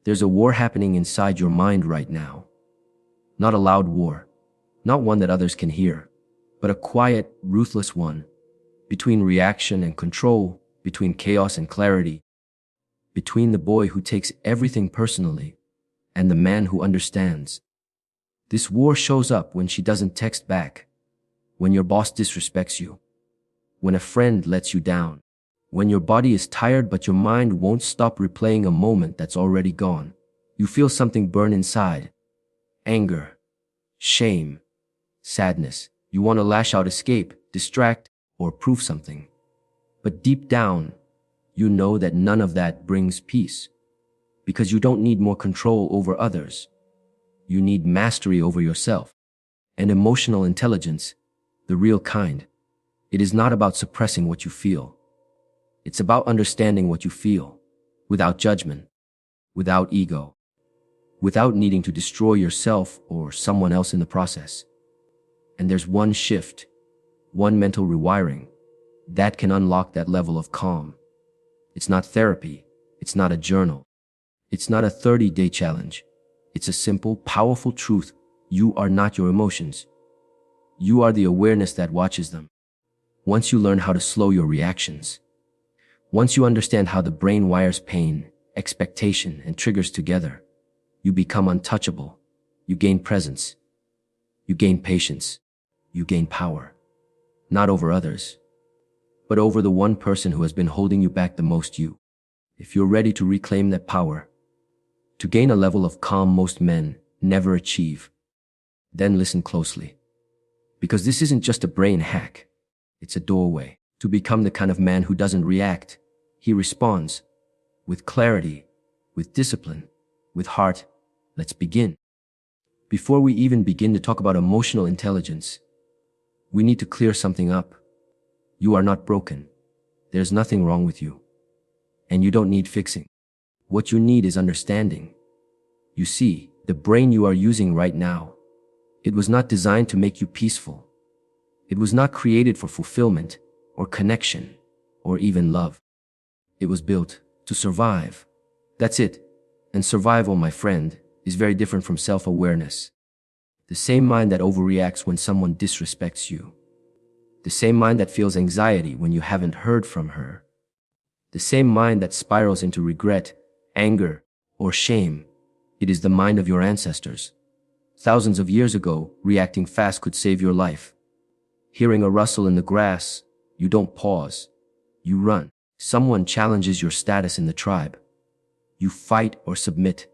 There's a war happening inside your mind right now. Not a loud war, not one that others can hear, but a quiet, ruthless one, between reaction and control, between chaos and clarity, between the boy who takes everything personally and the man who understands. This war shows up when she doesn't text back, when your boss disrespects you, when a friend lets you down, when your body is tired but your mind won't stop replaying a moment that's already gone. You feel something burn inside. Anger, shame, sadness. You want to lash out, escape, distract, or prove something. But deep down, you know that none of that brings peace. Because you don't need more control over others. You need mastery over yourself. And emotional intelligence, the real kind. It is not about suppressing what you feel. It's about understanding what you feel, without judgment, without ego, without needing to destroy yourself or someone else in the process. And there's one shift, one mental rewiring, that can unlock that level of calm. It's not therapy. It's not a journal. It's not a 30-day challenge. It's a simple, powerful truth. You are not your emotions. You are the awareness that watches them. Once you learn how to slow your reactions, once you understand how the brain wires pain, expectation, and triggers together, you become untouchable. You gain presence. You gain patience. You gain power. Not over others, but over the one person who has been holding you back the most, you. If you're ready to reclaim that power, to gain a level of calm most men never achieve, then listen closely. Because this isn't just a brain hack. It's a doorway to become the kind of man who doesn't react. He responds with clarity, with discipline, with heart. Let's begin. Before we even begin to talk about emotional intelligence, we need to clear something up. You are not broken. There's nothing wrong with you. And you don't need fixing. What you need is understanding. You see, the brain you are using right now, it was not designed to make you peaceful. It was not created for fulfillment or connection or even love. It was built to survive. That's it. And survival, my friend, is very different from self-awareness. The same mind that overreacts when someone disrespects you. The same mind that feels anxiety when you haven't heard from her. The same mind that spirals into regret, anger, or shame. It is the mind of your ancestors. Thousands of years ago, reacting fast could save your life. Hearing a rustle in the grass, you don't pause. You run. Someone challenges your status in the tribe. You fight or submit.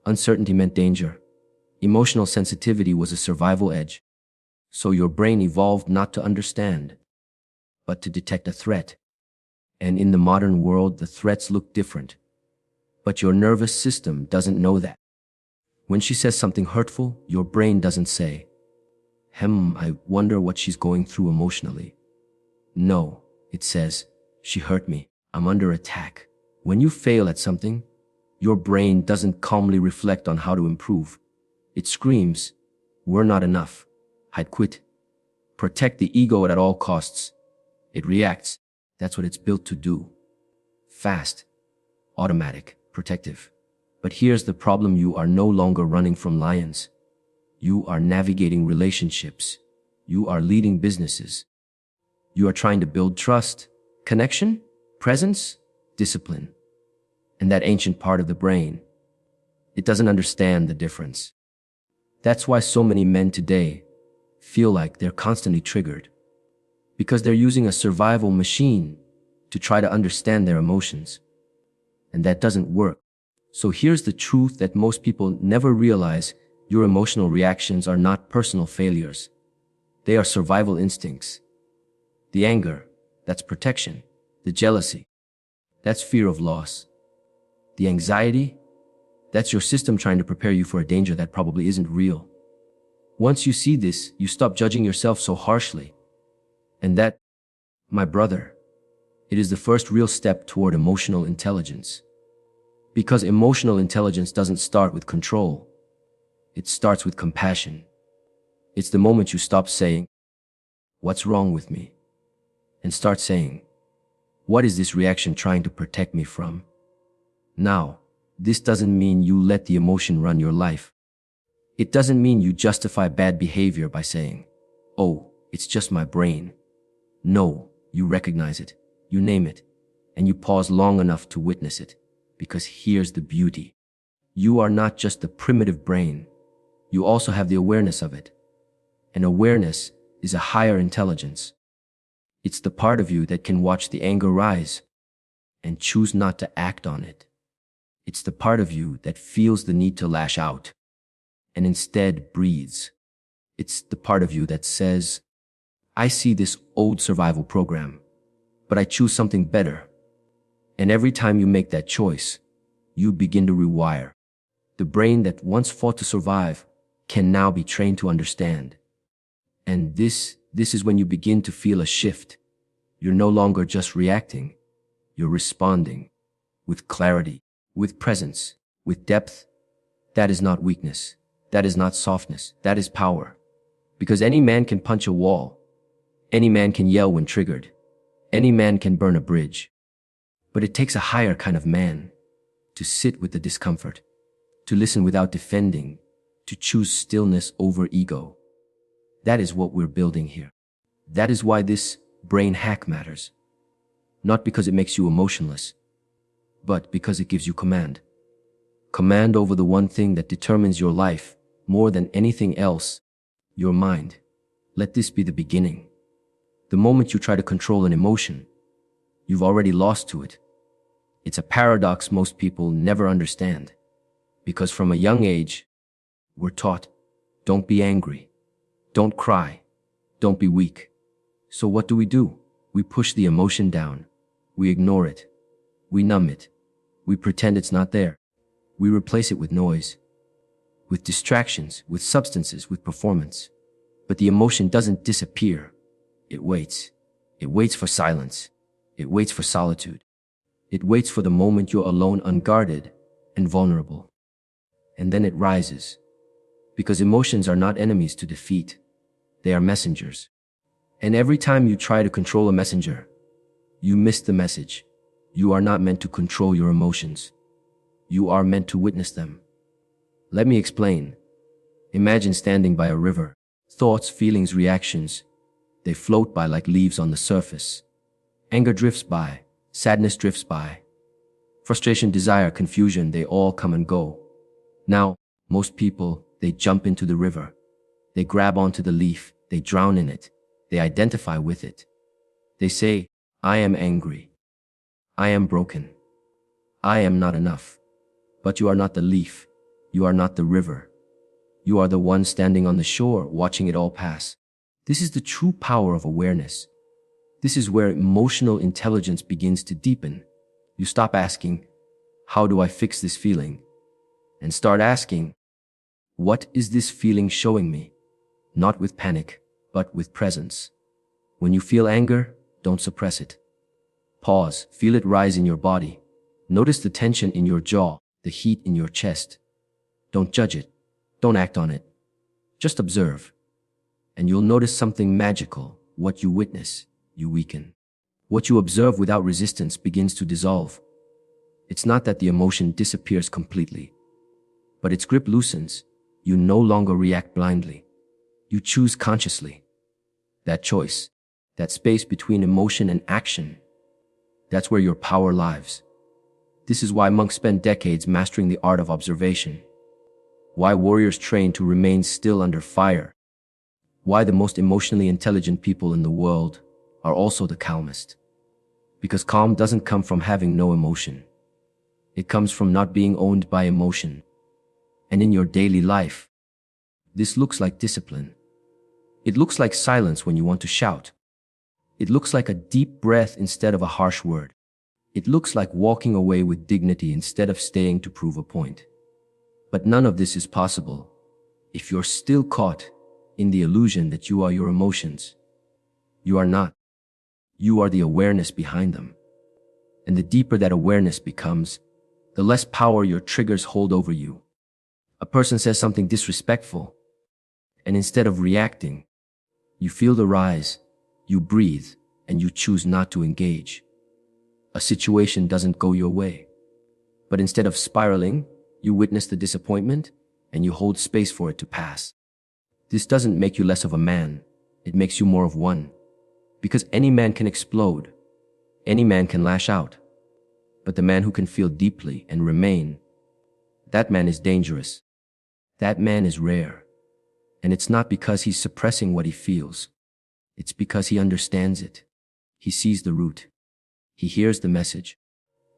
Uncertainty meant danger. Emotional sensitivity was a survival edge. So your brain evolved not to understand, but to detect a threat. And in the modern world, the threats look different. But your nervous system doesn't know that. When she says something hurtful, your brain doesn't say, I wonder what she's going through emotionally. No, it says, she hurt me. I'm under attack. When you fail at something, your brain doesn't calmly reflect on how to improve. It screams, we're not enough. I'd quit. Protect the ego at all costs. It reacts. That's what it's built to do. Fast, automatic, protective. But here's the problem: you are no longer running from lions. You are navigating relationships. You are leading businesses. You are trying to build trust, connection, presence, discipline. And that ancient part of the brain, it doesn't understand the difference. That's why so many men today feel like they're constantly triggered, because they're using a survival machine to try to understand their emotions. And that doesn't work. So here's the truth that most people never realize: your emotional reactions are not personal failures. They are survival instincts. The anger, that's protection. The jealousy, that's fear of loss. The anxiety, that's your system trying to prepare you for a danger that probably isn't real. Once you see this, you stop judging yourself so harshly. And that, my brother, it is the first real step toward emotional intelligence. Because emotional intelligence doesn't start with control. It starts with compassion. It's the moment you stop saying, "What's wrong with me?" and start saying, "What is this reaction trying to protect me from?" Now, This doesn't mean you let the emotion run your life. It doesn't mean you justify bad behavior by saying, "Oh, it's just my brain." No, you recognize it, you name it, and you pause long enough to witness it. Because here's the beauty. You are not just the primitive brain. You also have the awareness of it. And awareness is a higher intelligence. It's the part of you that can watch the anger rise and choose not to act on it. It's the part of you that feels the need to lash out and instead breathes. It's the part of you that says, "I see this old survival program, but I choose something better." And every time you make that choice, you begin to rewire. The brain that once fought to survive can now be trained to understand. And this is when you begin to feel a shift. You're no longer just reacting. You're responding with clarity, with presence, with depth. That is not weakness. That is not softness. That is power. Because any man can punch a wall. Any man can yell when triggered. Any man can burn a bridge. But it takes a higher kind of man to sit with the discomfort, to listen without defending, to choose stillness over ego. That is what we're building here. That is why this brain hack matters. Not because it makes you emotionless, but because it gives you command. Command over the one thing that determines your life more than anything else, your mind. Let this be the beginning. The moment you try to control an emotion, you've already lost to it. It's a paradox most people never understand. Because from a young age, we're taught, don't be angry, don't cry, don't be weak. So what do? We push the emotion down. We ignore it. We numb it. We pretend it's not there. We replace it with noise, with distractions, with substances, with performance. But the emotion doesn't disappear. It waits. It waits for silence. It waits for solitude. It waits for the moment you're alone, unguarded, and vulnerable. And then it rises. Because emotions are not enemies to defeat. They are messengers. And every time you try to control a messenger, you miss the message. You are not meant to control your emotions. You are meant to witness them. Let me explain. Imagine standing by a river. Thoughts, feelings, reactions, they float by like leaves on the surface. Anger drifts by. Sadness drifts by. Frustration, desire, confusion, they all come and go. Now, most people, they jump into the river. They grab onto the leaf. They drown in it. They identify with it. They say, "I am angry. I am broken. I am not enough." But you are not the leaf. You are not the river. You are the one standing on the shore, watching it all pass. This is the true power of awareness. This is where emotional intelligence begins to deepen. You stop asking, "How do I fix this feeling?" and start asking, "What is this feeling showing me?" Not with panic, but with presence. When you feel anger, don't suppress it. Pause, feel it rise in your body. Notice the tension in your jaw, the heat in your chest. Don't judge it. Don't act on it. Just observe. And you'll notice something magical. What you witness, you weaken. What you observe without resistance begins to dissolve. It's not that the emotion disappears completely, but its grip loosens. You no longer react blindly. You choose consciously. That choice, that space between emotion and action, that's where your power lies. This is why monks spend decades mastering the art of observation. Why warriors train to remain still under fire. Why the most emotionally intelligent people in the world are also the calmest. Because calm doesn't come from having no emotion. It comes from not being owned by emotion. And in your daily life, this looks like discipline. It looks like silence when you want to shout. It looks like a deep breath instead of a harsh word. It looks like walking away with dignity instead of staying to prove a point. But none of this is possible if you're still caught in the illusion that you are your emotions. You are not. You are the awareness behind them. And the deeper that awareness becomes, the less power your triggers hold over you. A person says something disrespectful, and instead of reacting, you feel the rise, you breathe, and you choose not to engage. A situation doesn't go your way, But instead of spiraling, you witness the disappointment and you hold space for it to pass. This doesn't make you less of a man. It makes you more of one. Because any man can explode. Any man can lash out. But the man who can feel deeply and remain, that man is dangerous. That man is rare. And it's not because he's suppressing what he feels. It's because he understands it. He sees the root. He hears the message.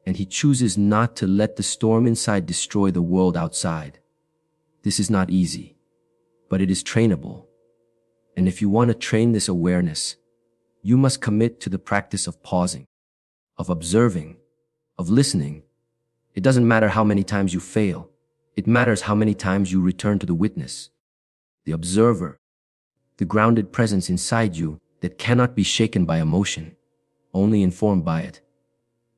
And he chooses not to let the storm inside destroy the world outside. This is not easy, but it is trainable. And if you want to train this awareness, you must commit to the practice of pausing, of observing, of listening. It doesn't matter how many times you fail. It matters how many times you return to the witness, the observer, the grounded presence inside you that cannot be shaken by emotion, only informed by it.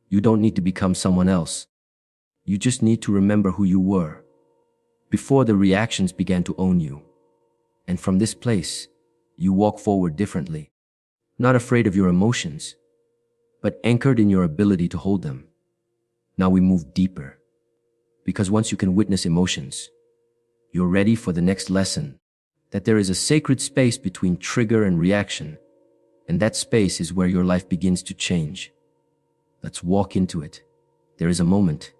You don't need to become someone else. You just need to remember who you were before the reactions began to own you. And from this place, you walk forward differently, not afraid of your emotions, but anchored in your ability to hold them. Now we move deeper, because once you can witness emotions, you're ready for the next lesson, that there is a sacred space between trigger and reaction, and that space is where your life begins to change. Let's walk into it. There is a moment,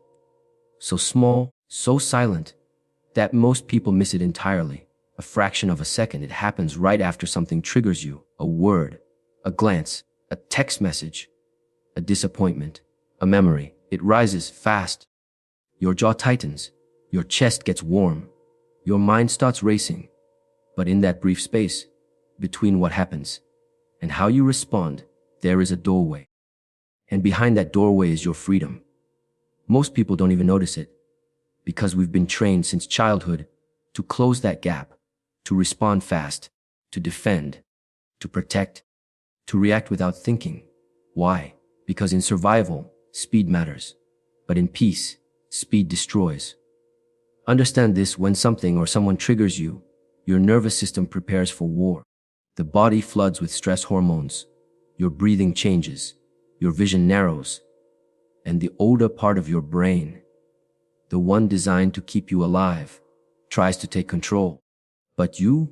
so small, so silent, that most people miss it entirely. A fraction of a second. It happens right after something triggers you. A word, a glance, a text message, a disappointment, a memory. It rises fast. Your jaw tightens. Your chest gets warm. Your mind starts racing. But in that brief space, between what happens and how you respond, there is a doorway. And behind that doorway is your freedom. Most people don't even notice it, because we've been trained since childhood to close that gap, to respond fast, to defend, to protect, to react without thinking. Why? Because in survival, speed matters. But in peace, speed destroys. Understand this: when something or someone triggers you, your nervous system prepares for war. The body floods with stress hormones. Your breathing changes. Your vision narrows. And the older part of your brain, the one designed to keep you alive, tries to take control. But you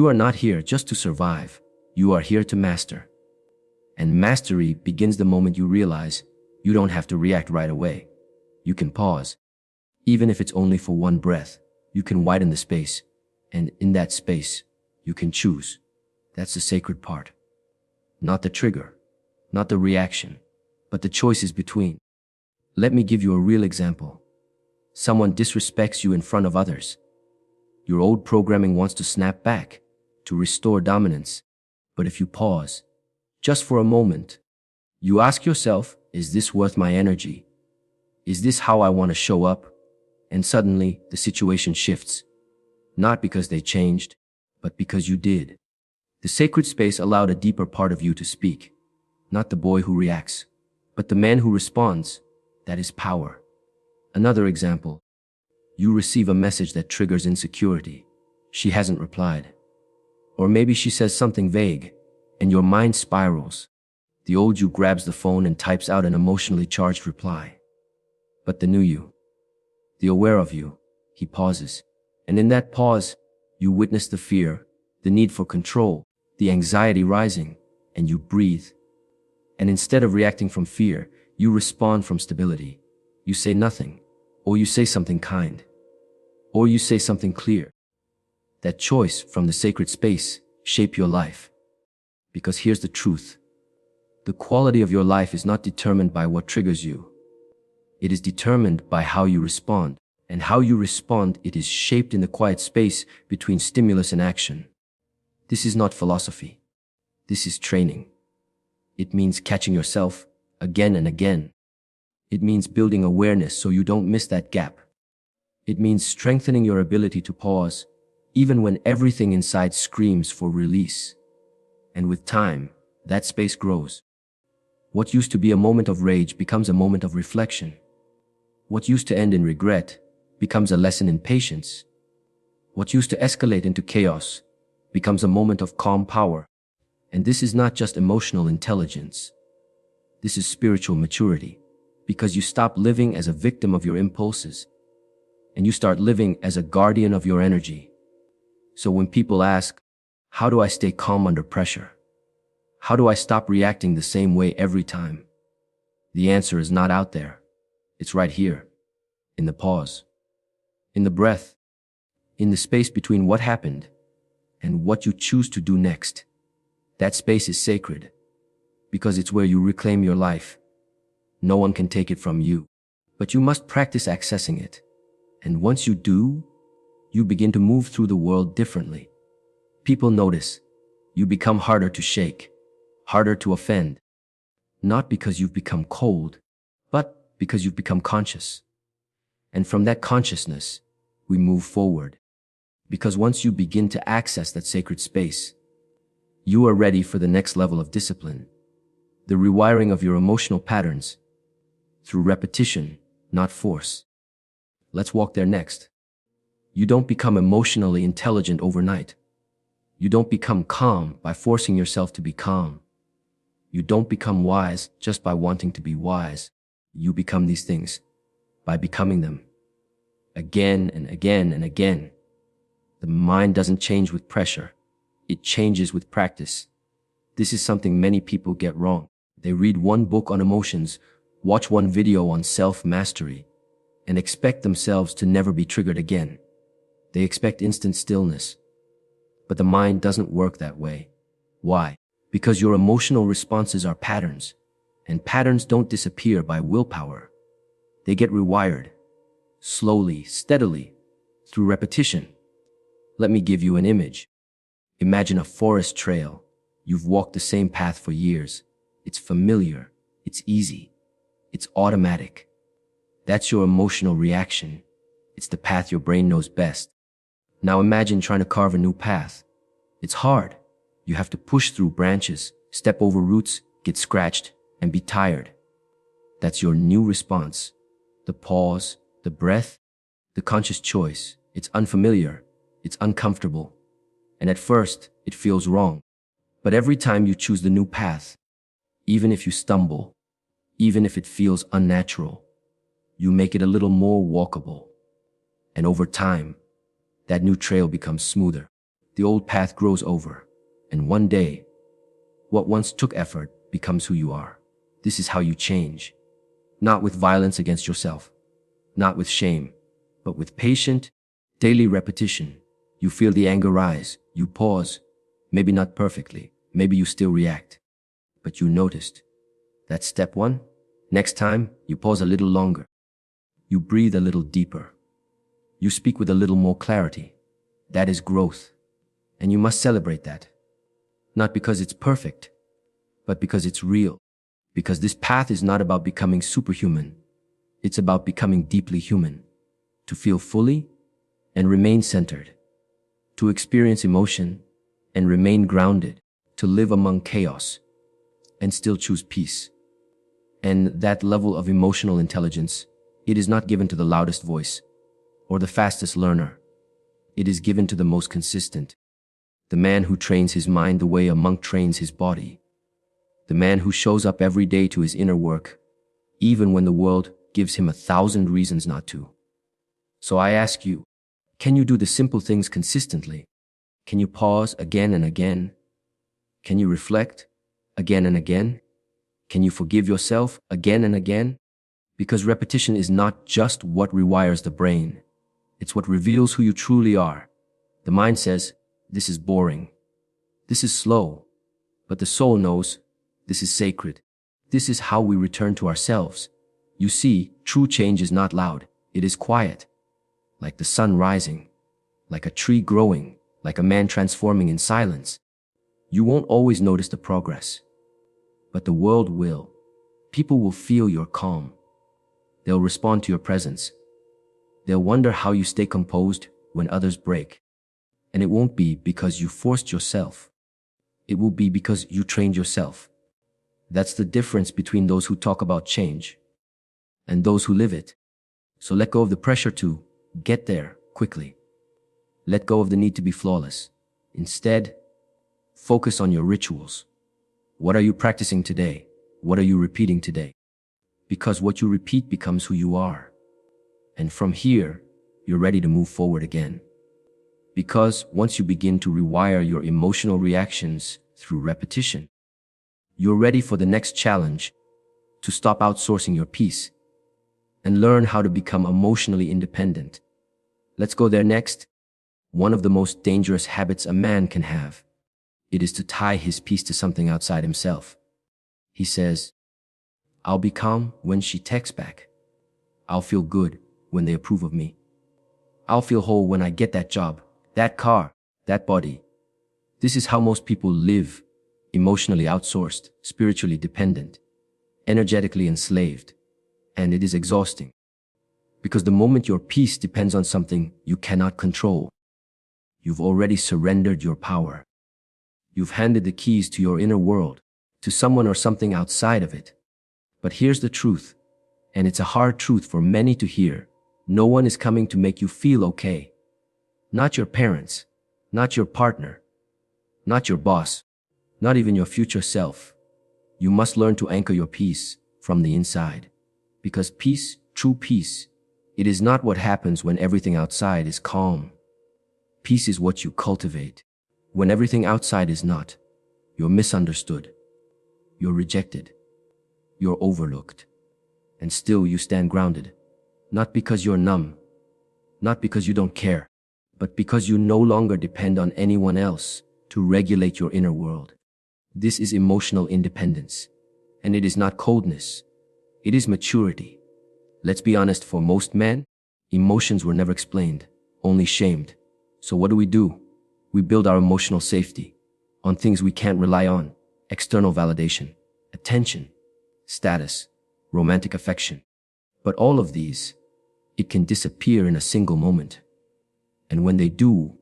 are not here just to survive. You are here to master. And mastery begins the moment you realize you don't have to react right away. You can pause. Even if it's only for one breath, you can widen the space. And in that space, you can choose. That's the sacred part. Not the trigger, not the reaction, but the choices between. Let me give you a real example. Someone disrespects you in front of others. Your old programming wants to snap back, to restore dominance. But if you pause, just for a moment, you ask yourself, is this worth my energy? Is this how I want to show up? And suddenly, the situation shifts. Not because they changed, but because you did. The sacred space allowed a deeper part of you to speak. Not the boy who reacts, but the man who responds. That is power. Another example. You receive a message that triggers insecurity. She hasn't replied. Or maybe she says something vague, and your mind spirals. The old you grabs the phone and types out an emotionally charged reply. But the new you, the aware of you, he pauses. And in that pause, you witness the fear, the need for control, the anxiety rising, and you breathe. And instead of reacting from fear, you respond from stability. You say nothing, or you say something kind, or you say something clear. That choice from the sacred space shape your life. Because here's the truth. The quality of your life is not determined by what triggers you. It is determined by how you respond. And how you respond, it is shaped in the quiet space between stimulus and action. This is not philosophy. This is training. It means catching yourself again and again. It means building awareness so you don't miss that gap. It means strengthening your ability to pause, even when everything inside screams for release. And with time, that space grows. What used to be a moment of rage becomes a moment of reflection. What used to end in regret becomes a lesson in patience. What used to escalate into chaos becomes a moment of calm power. And this is not just emotional intelligence. This is spiritual maturity. Because you stop living as a victim of your impulses and you start living as a guardian of your energy. So when people ask, how do I stay calm under pressure? How do I stop reacting the same way every time? The answer is not out there. It's right here, in the pause, in the breath, in the space between what happened and what you choose to do next. That space is sacred because it's where you reclaim your life. No one can take it from you, but you must practice accessing it. And once you do, you begin to move through the world differently. People notice. You become harder to shake, harder to offend. Not because you've become cold, but because you've become conscious. And from that consciousness, we move forward. Because once you begin to access that sacred space, you are ready for the next level of discipline, the rewiring of your emotional patterns through repetition, not force. Let's walk there next. You don't become emotionally intelligent overnight. You don't become calm by forcing yourself to be calm. You don't become wise just by wanting to be wise. You become these things by becoming them. Again and again and again. The mind doesn't change with pressure. It changes with practice. This is something many people get wrong. They read one book on emotions, watch one video on self-mastery, and expect themselves to never be triggered again. They expect instant stillness. But the mind doesn't work that way. Why? Because your emotional responses are patterns, and patterns don't disappear by willpower. They get rewired, slowly, steadily, through repetition. Let me give you an image. Imagine a forest trail. You've walked the same path for years. It's familiar, it's easy, it's automatic. That's your emotional reaction. It's the path your brain knows best. Now imagine trying to carve a new path. It's hard. You have to push through branches, step over roots, get scratched, and be tired. That's your new response. The pause, the breath, the conscious choice. It's unfamiliar. It's uncomfortable. And at first, it feels wrong. But every time you choose the new path, even if you stumble, even if it feels unnatural, you make it a little more walkable. And over time, that new trail becomes smoother. The old path grows over. And one day, what once took effort becomes who you are. This is how you change. Not with violence against yourself, not with shame, but with patient, daily repetition. You feel the anger rise, you pause, maybe not perfectly, maybe you still react, but you noticed. That's step one. Next time, you pause a little longer. You breathe a little deeper. You speak with a little more clarity. That is growth. And you must celebrate that. Not because it's perfect, but because it's real. Because this path is not about becoming superhuman. It's about becoming deeply human. To feel fully and remain centered. To experience emotion and remain grounded. To live among chaos and still choose peace. And that level of emotional intelligence, it is not given to the loudest voice or the fastest learner. It is given to the most consistent. The man who trains his mind the way a monk trains his body. The man who shows up every day to his inner work, even when the world gives him 1,000 reasons not to. So I ask you, can you do the simple things consistently? Can you pause again and again? Can you reflect again and again? Can you forgive yourself again and again? Because repetition is not just what rewires the brain. It's what reveals who you truly are. The mind says, this is boring. This is slow. But the soul knows, this is sacred. This is how we return to ourselves. You see, true change is not loud. It is quiet. Like the sun rising. Like a tree growing. Like a man transforming in silence. You won't always notice the progress. But the world will. People will feel your calm. They'll respond to your presence. They'll wonder how you stay composed when others break. And it won't be because you forced yourself. It will be because you trained yourself. That's the difference between those who talk about change and those who live it. So let go of the pressure to get there quickly. Let go of the need to be flawless. Instead, focus on your rituals. What are you practicing today? What are you repeating today? because what you repeat becomes who you are. And from here, you're ready to move forward again. Because once you begin to rewire your emotional reactions through repetition, you're ready for the next challenge, to stop outsourcing your peace and learn how to become emotionally independent. Let's go there next. One of the most dangerous habits a man can have, it is to tie his peace to something outside himself. He says, I'll be calm when she texts back. I'll feel good when they approve of me. I'll feel whole when I get that job, that car, that body. This is how most people live, emotionally outsourced, spiritually dependent, energetically enslaved. And it is exhausting. Because the moment your peace depends on something you cannot control, you've already surrendered your power. You've handed the keys to your inner world, to someone or something outside of it. But here's the truth, and it's a hard truth for many to hear. No one is coming to make you feel okay. Not your parents, not your partner, not your boss, not even your future self. You must learn to anchor your peace from the inside. Because peace, true peace, it is not what happens when everything outside is calm. Peace is what you cultivate. When everything outside is not, you're misunderstood, you're rejected, you're overlooked, and still you stand grounded. Not because you're numb, not because you don't care, but because you no longer depend on anyone else to regulate your inner world. This is emotional independence, and it is not coldness. It is maturity. Let's be honest, for most men, emotions were never explained, only shamed. So what do? We build our emotional safety on things we can't rely on: external validation, attention, status, romantic affection. But all of these, it can disappear in a single moment. And when they do,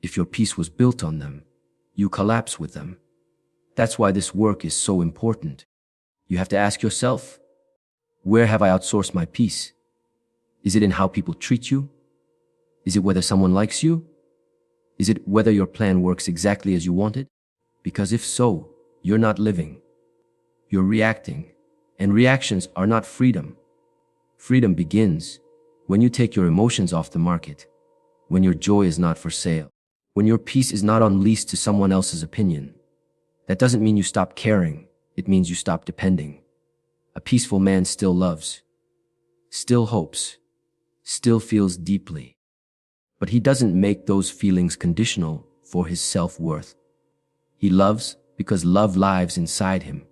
if your peace was built on them, you collapse with them. That's why this work is so important. You have to ask yourself, where have I outsourced my peace? Is it in how people treat you? Is it whether someone likes you? Is it whether your plan works exactly as you want it? Because if so, you're not living. You're reacting, and reactions are not freedom. Freedom begins when you take your emotions off the market, when your joy is not for sale, when your peace is not on lease to someone else's opinion. That doesn't mean you stop caring. It means you stop depending. A peaceful man still loves, still hopes, still feels deeply. But he doesn't make those feelings conditional for his self-worth. He loves because love lives inside him,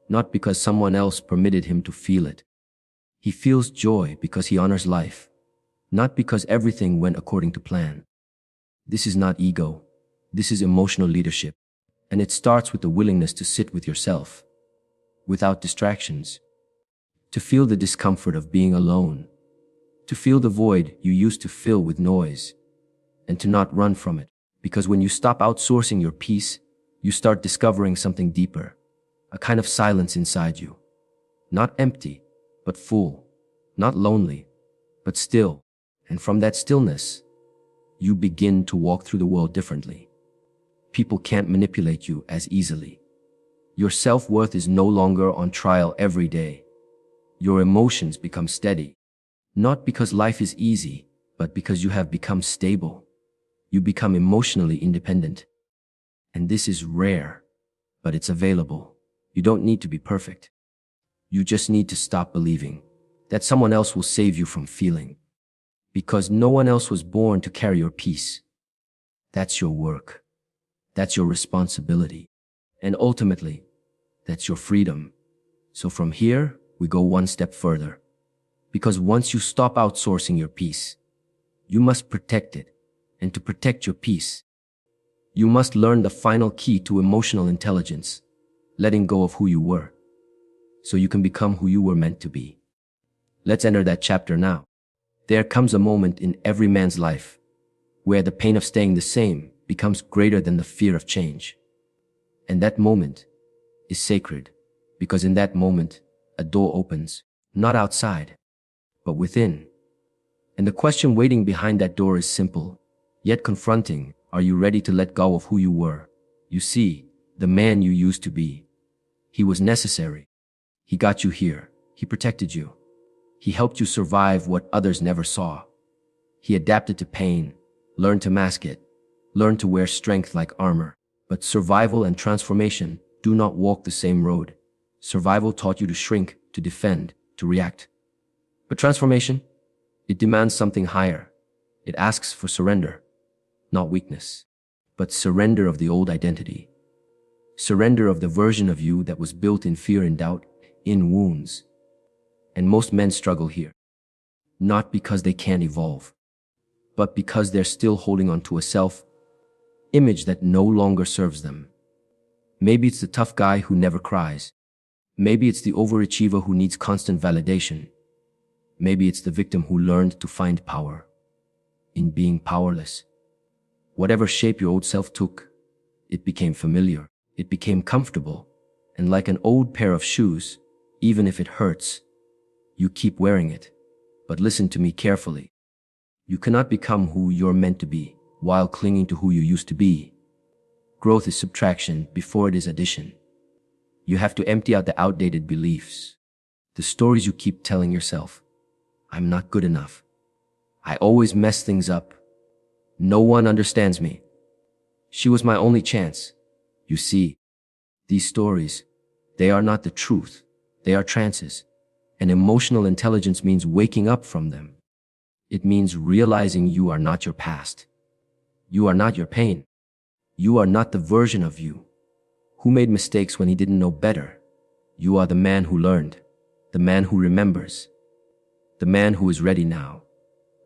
not because someone else permitted him to feel it. He feels joy because he honors life, not because everything went according to plan. This is not ego. This is emotional leadership. And it starts with the willingness to sit with yourself, without distractions, to feel the discomfort of being alone, to feel the void you used to fill with noise, and to not run from it. Because when you stop outsourcing your peace, you start discovering something deeper, a kind of silence inside you. Not empty, but full. Not lonely, but still. And from that stillness, you begin to walk through the world differently. People can't manipulate you as easily. Your self-worth is no longer on trial every day. Your emotions become steady. Not because life is easy, but because you have become stable. You become emotionally independent. And this is rare, but it's available. You don't need to be perfect. You just need to stop believing that someone else will save you from feeling. Because no one else was born to carry your peace. That's your work. That's your responsibility. And ultimately, that's your freedom. So from here, we go one step further. Because once you stop outsourcing your peace, you must protect it. And to protect your peace, you must learn the final key to emotional intelligence, letting go of who you were, so you can become who you were meant to be. Let's enter that chapter now. There comes a moment in every man's life where the pain of staying the same becomes greater than the fear of change. And that moment is sacred, because in that moment, a door opens, not outside, but within. And the question waiting behind that door is simple, yet confronting. Are you ready to let go of who you were? You see, the man you used to be, he was necessary. He got you here, He protected you. He helped you survive what others never saw. He adapted to pain, learned to mask it, learned to wear strength like armor. But survival and transformation do not walk the same road. Survival taught you to shrink, to defend, to react. But transformation, it demands something higher. It asks for surrender, not weakness, but surrender of the old identity. Surrender of the version of you that was built in fear and doubt, in wounds. And most men struggle here, not because they can't evolve, but because they're still holding on to a self-image that no longer serves them. Maybe it's the tough guy who never cries. Maybe it's the overachiever who needs constant validation. Maybe it's the victim who learned to find power in being powerless. Whatever shape your old self took, it became familiar. It became comfortable. And like an old pair of shoes, even if it hurts, you keep wearing it. But listen to me carefully. You cannot become who you're meant to be while clinging to who you used to be. Growth is subtraction before it is addition. You have to empty out the outdated beliefs, the stories you keep telling yourself. I'm not good enough. I always mess things up. No one understands me. She was my only chance. You see, these stories, they are not the truth. They are trances. And emotional intelligence means waking up from them. It means realizing you are not your past. You are not your pain. You are not the version of you who made mistakes when he didn't know better. You are the man who learned, the man who remembers, the man who is ready now.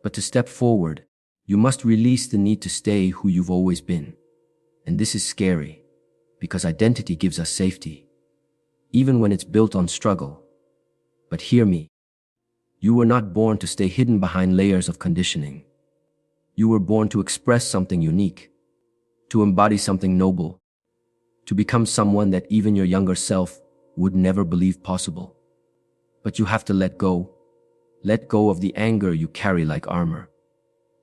But to step forward, you must release the need to stay who you've always been. And this is scary, because identity gives us safety, even when it's built on struggle. But hear me. You were not born to stay hidden behind layers of conditioning. You were born to express something unique, to embody something noble, to become someone that even your younger self would never believe possible. But you have to let go. Let go of the anger you carry like armor.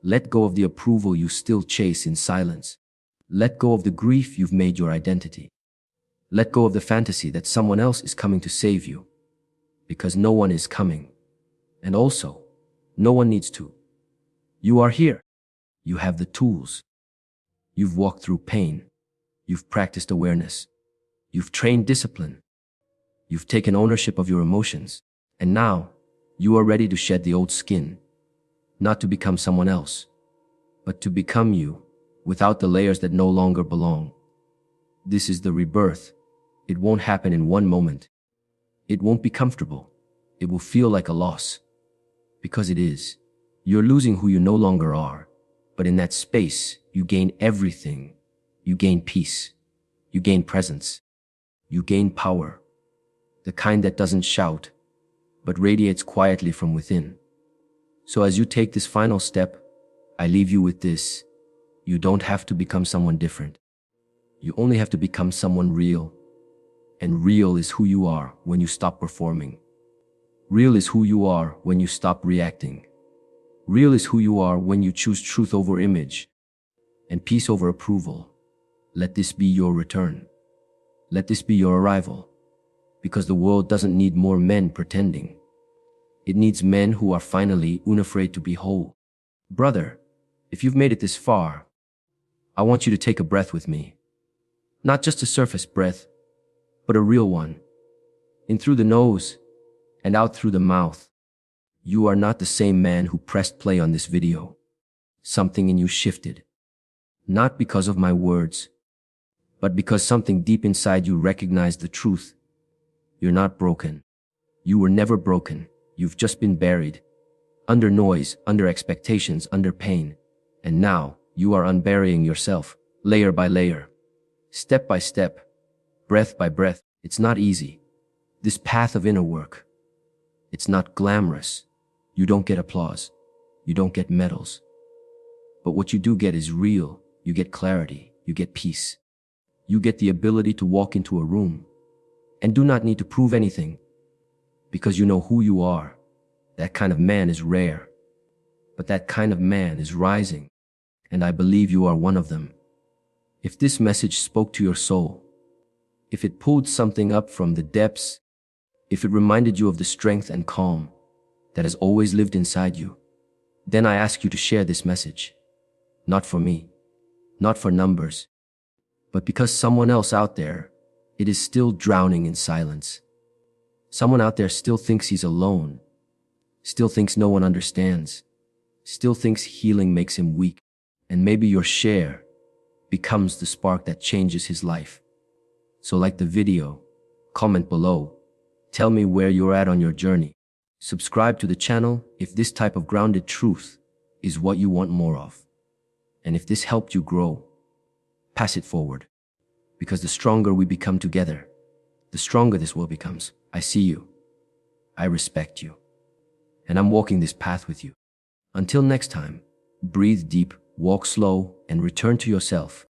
Let go of the approval you still chase in silence. Let go of the grief you've made your identity. Let go of the fantasy that someone else is coming to save you. Because no one is coming. And also, no one needs to. You are here. You have the tools. You've walked through pain. You've practiced awareness. You've trained discipline. You've taken ownership of your emotions. And now, you are ready to shed the old skin. Not to become someone else, but to become you, without the layers that no longer belong. This is the rebirth. It won't happen in one moment. It won't be comfortable. It will feel like a loss. Because it is. You're losing who you no longer are. But in that space, you gain everything. You gain peace. You gain presence. You gain power. The kind that doesn't shout, but radiates quietly from within. So as you take this final step, I leave you with this. You don't have to become someone different. You only have to become someone real. And real is who you are when you stop performing. Real is who you are when you stop reacting. Real is who you are when you choose truth over image and peace over approval. Let this be your return. Let this be your arrival. Because the world doesn't need more men pretending. It needs men who are finally unafraid to be whole. Brother, if you've made it this far, I want you to take a breath with me. Not just a surface breath, but a real one. In through the nose and out through the mouth. You are not the same man who pressed play on this video. Something in you shifted. Not because of my words, but because something deep inside you recognized the truth. You're not broken. You were never broken. You've just been buried. Under noise, under expectations, under pain. And now, you are unburying yourself, layer by layer. Step by step. Breath by breath. It's not easy. This path of inner work. It's not glamorous. You don't get applause. You don't get medals. But what you do get is real. You get clarity. You get peace. You get the ability to walk into a room and do not need to prove anything. Because you know who you are. That kind of man is rare. But that kind of man is rising. And I believe you are one of them. If this message spoke to your soul, if it pulled something up from the depths, if it reminded you of the strength and calm that has always lived inside you, then I ask you to share this message. Not for me, not for numbers, but because someone else out there, it is still drowning in silence. Someone out there still thinks he's alone, still thinks no one understands, still thinks healing makes him weak, and maybe your share becomes the spark that changes his life. So like the video, comment below, tell me where you're at on your journey. Subscribe to the channel if this type of grounded truth is what you want more of. And if this helped you grow, pass it forward. Because the stronger we become together, the stronger this world becomes. I see you. I respect you. And I'm walking this path with you. Until next time, breathe deep, walk slow, and return to yourself.